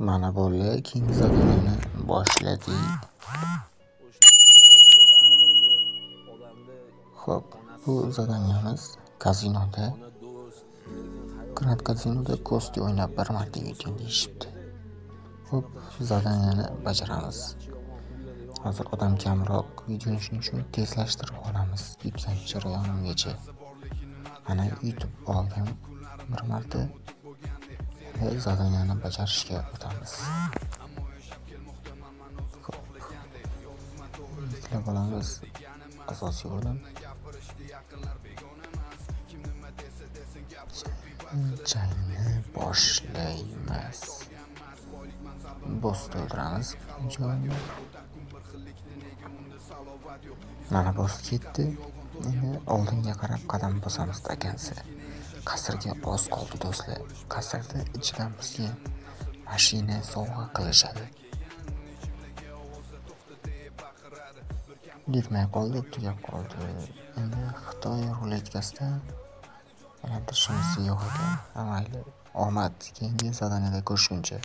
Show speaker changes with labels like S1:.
S1: Mana bo'ldi, keyingi zamonani boshladik. Xo'p, bu zadaniyamiz kazinoda, Grand Kazinoda Kosti o'ynab 1 marta yuting deyishibdi. Xo'p, zadaniyani bajaramiz. Hozir odam kamroq, videoni shuning uchun tezlashtirib olamiz yutgan jarayonimgacha. Mana yutib oldim 1 marta. Zadaniyani bajarishga o'tamiz. Yuklab olamiz asosiy o'lim. Jangni boshlaymiz. Boss o'ldiramiz. Mana boss ketdi. Endi oldinga qarab qadam bosamiz akansi. Qasrga oz qoldi do'stlar. Qasrda ichidan bizga mashina sovg'a qilishadi. Yetmay qoldi, tugab qoldi. Endi Xitoy ruletkasida yana shunisi yo'q ekan. Amayli, omad keyingi zadaniyada ko'rishguncha.